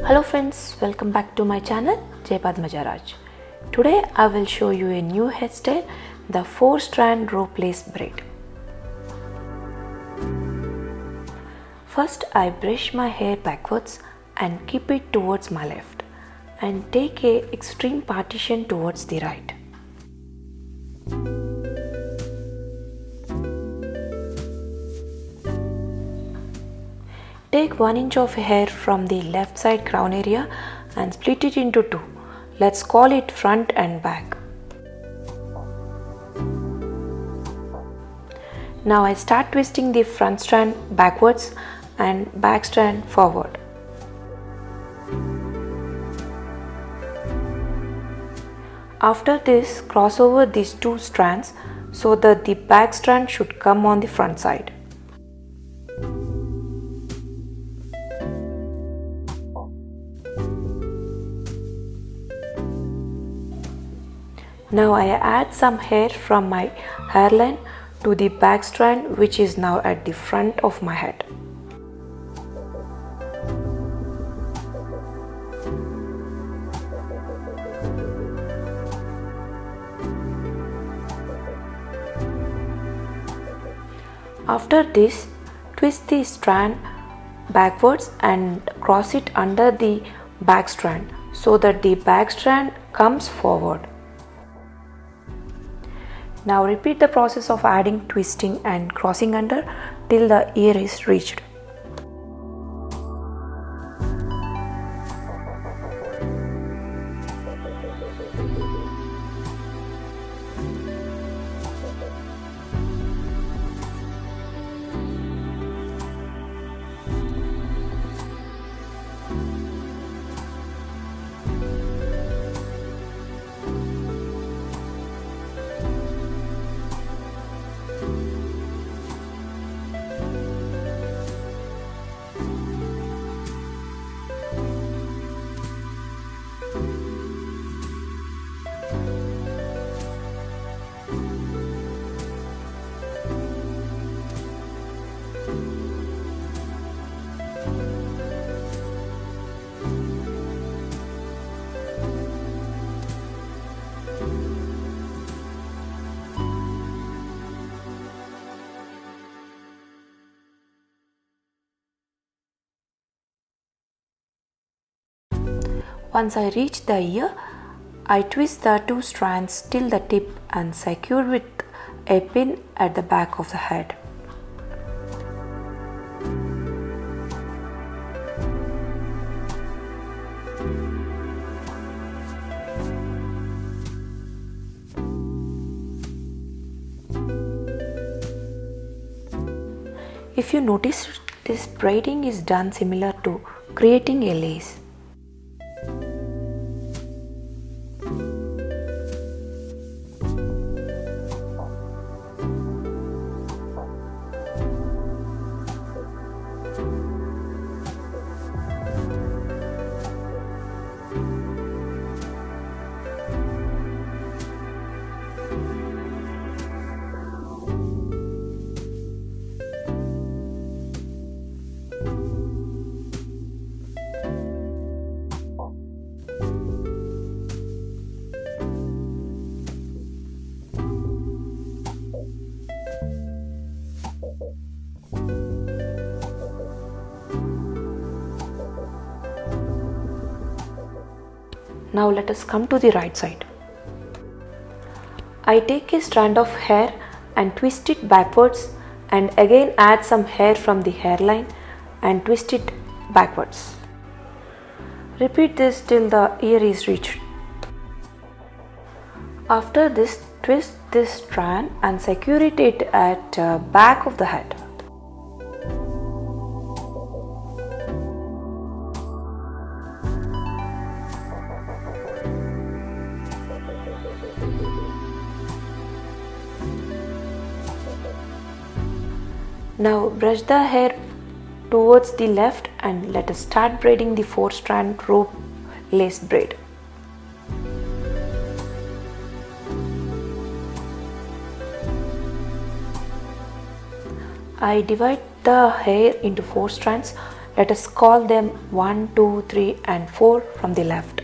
Hello friends, welcome back to my channel Jai Padmajaraj. Today I will show you a new hairstyle, the 4-strand rope lace braid. First I brush my hair backwards and keep it towards my left and take a extreme partition towards the right. Take 1 inch of hair from the left side crown area and split it into two. Let's call it front and back. Now I start twisting the front strand backwards and back strand forward. After this, cross over these two strands so that the back strand should come on the front side. Now I add some hair from my hairline to the back strand, which is now at the front of my head. After this, twist the strand backwards and cross it under the back strand so that the back strand comes forward. Now repeat the process of adding, twisting and crossing under till the ear is reached. Once I reach the ear, I twist the two strands till the tip and secure with a pin at the back of the head. If you notice, this braiding is done similar to creating a lace. Now let us come to the right side. I take a strand of hair and twist it backwards and again add some hair from the hairline and twist it backwards. Repeat this till the ear is reached. After this, twist this strand and secure it at back of the head. Now brush the hair towards the left and let us start braiding the 4-strand rope lace braid. I divide the hair into 4 strands Let us call them 1, 2, 3 and 4 from the left.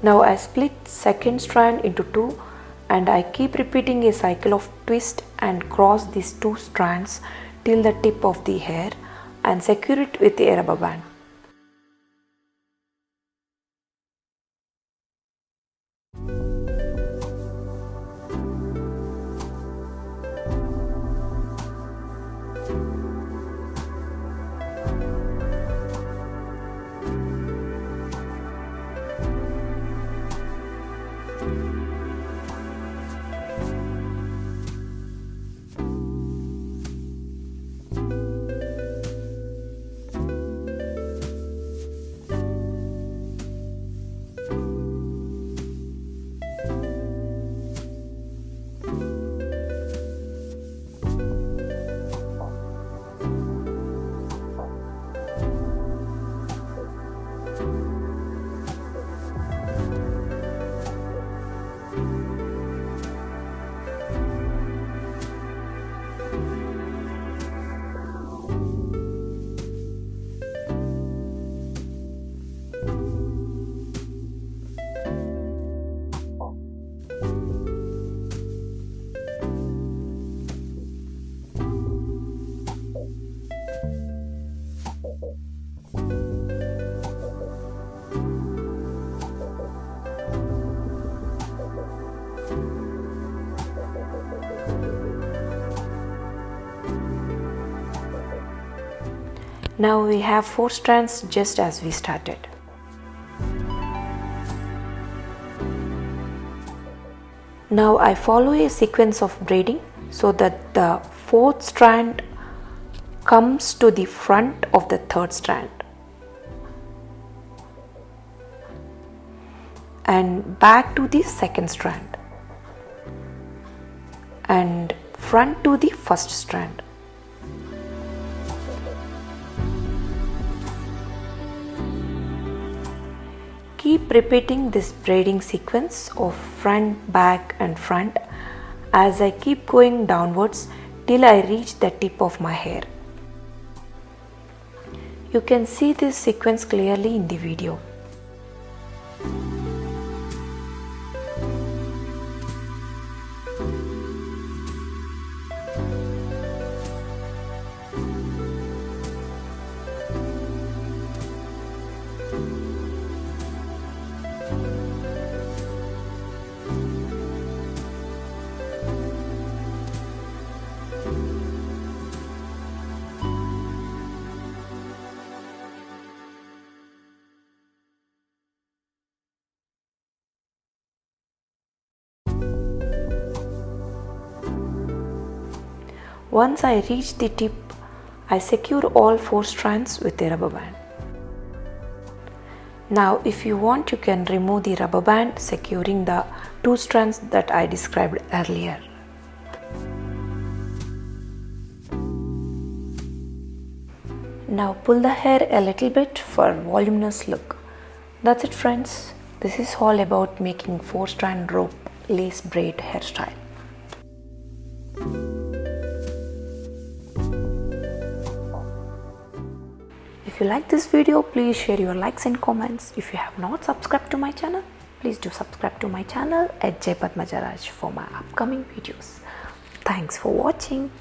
Now I split second strand into two and I keep repeating a cycle of twist and cross these two strands till the tip of the hair and secure it with a rubber band. Now we have 4 strands just as we started. Now I follow a sequence of braiding so that the 4th strand comes to the front of the 3rd strand and back to the 2nd strand and front to the 1st strand. Keep repeating this braiding sequence of front, back and front as I keep going downwards till I reach the tip of my hair. You can see this sequence clearly in the video. Once I reach the tip, I secure all 4 strands with a rubber band. Now if you want, you can remove the rubber band securing the 2 strands that I described earlier. Now pull the hair a little bit for voluminous look. That's it friends. This is all about making 4-strand rope lace braid hairstyle. If you like this video, please share your likes and comments. If you have not subscribed to my channel, please do subscribe to my channel at Jai Padmajaraj for my upcoming videos. Thanks for watching.